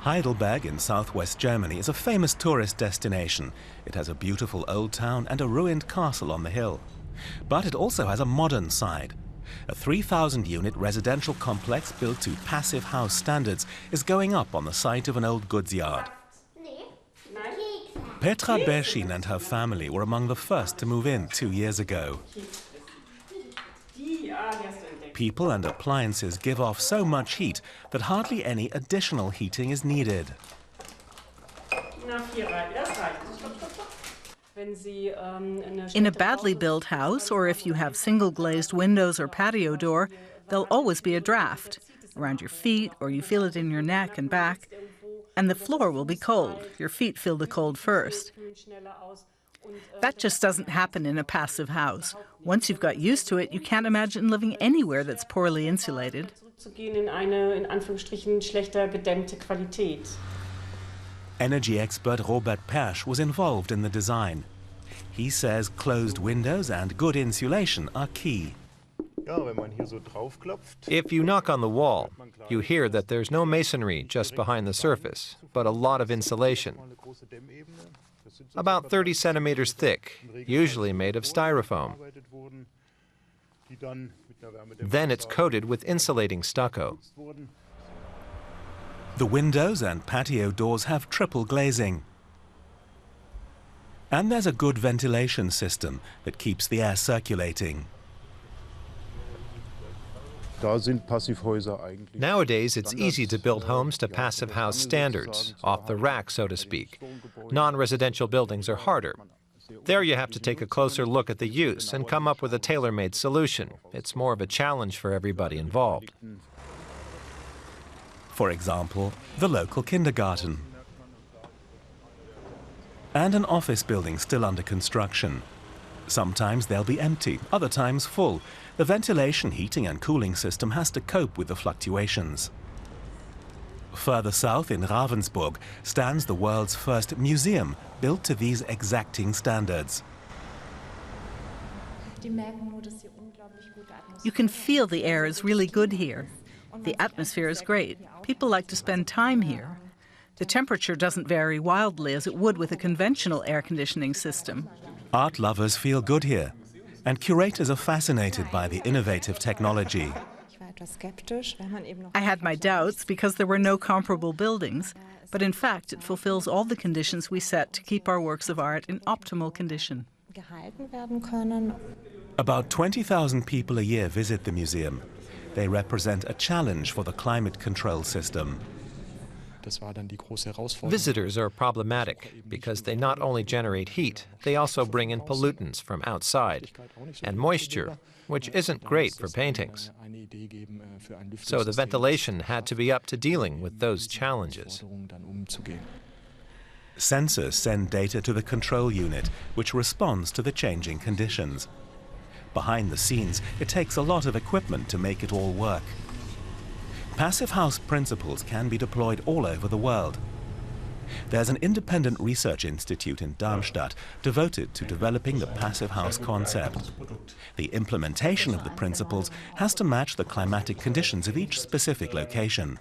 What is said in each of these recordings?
Heidelberg in southwest Germany is a famous tourist destination. It has a beautiful old town and a ruined castle on the hill. But it also has a modern side. A 3,000-unit residential complex built to passive house standards is going up on the site of an old goods yard. Petra Berschin and her family were among the first to move in 2 years ago. People and appliances give off so much heat that hardly any additional heating is needed. In a badly built house, or if you have single glazed windows or patio door, there'll always be a draft around your feet, or you feel it in your neck and back, and the floor will be cold. Your feet feel the cold first. That just doesn't happen in a passive house. Once you've got used to it, you can't imagine living anywhere that's poorly insulated. Energy expert Robert Persch was involved in the design. He says closed windows and good insulation are key. If you knock on the wall, you hear that there's no masonry just behind the surface, but a lot of insulation. About 30 centimeters thick, usually made of styrofoam. Then it's coated with insulating stucco. The windows and patio doors have triple glazing. And there's a good ventilation system that keeps the air circulating. Nowadays, it's easy to build homes to passive house standards, off the rack, so to speak. Non-residential buildings are harder. There you have to take a closer look at the use and come up with a tailor-made solution. It's more of a challenge for everybody involved. For example, the local kindergarten. And an office building still under construction. Sometimes they'll be empty, other times full. The ventilation, heating and cooling system has to cope with the fluctuations. Further south in Ravensburg stands the world's first museum built to these exacting standards. You can feel the air is really good here. The atmosphere is great. People like to spend time here. The temperature doesn't vary wildly as it would with a conventional air conditioning system. Art lovers feel good here, and curators are fascinated by the innovative technology. I had my doubts because there were no comparable buildings, but in fact it fulfills all the conditions we set to keep our works of art in optimal condition. About 20,000 people a year visit the museum. They represent a challenge for the climate control system. Visitors are problematic because they not only generate heat, they also bring in pollutants from outside and moisture, which isn't great for paintings. So the ventilation had to be up to dealing with those challenges. Sensors send data to the control unit, which responds to the changing conditions. Behind the scenes, it takes a lot of equipment to make it all work. Passive house principles can be deployed all over the world. There's an independent research institute in Darmstadt devoted to developing the passive house concept. The implementation of the principles has to match the climatic conditions of each specific location.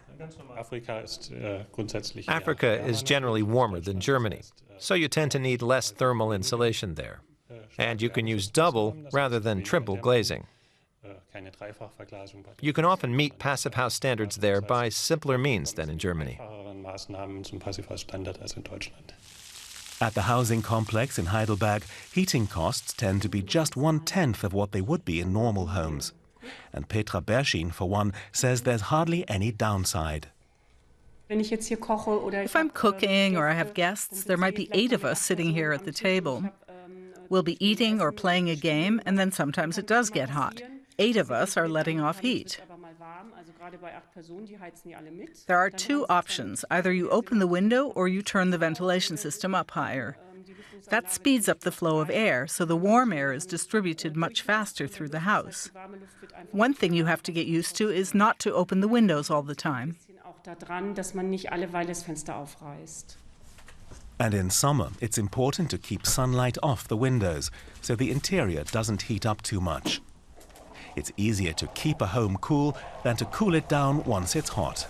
Africa is generally warmer than Germany, so you tend to need less thermal insulation there. And you can use double rather than triple glazing. You can often meet passive house standards there by simpler means than in Germany. At the housing complex in Heidelberg, heating costs tend to be just 1/10 of what they would be in normal homes. And Petra Berschin, for one, says there's hardly any downside. If I'm cooking or I have guests, there might be 8 of us sitting here at the table. We'll be eating or playing a game, and then sometimes it does get hot. 8 of us are letting off heat. There are 2 options. Either you open the window or you turn the ventilation system up higher. That speeds up the flow of air, so the warm air is distributed much faster through the house. One thing you have to get used to is not to open the windows all the time. And in summer, it's important to keep sunlight off the windows so the interior doesn't heat up too much. It's easier to keep a home cool than to cool it down once it's hot.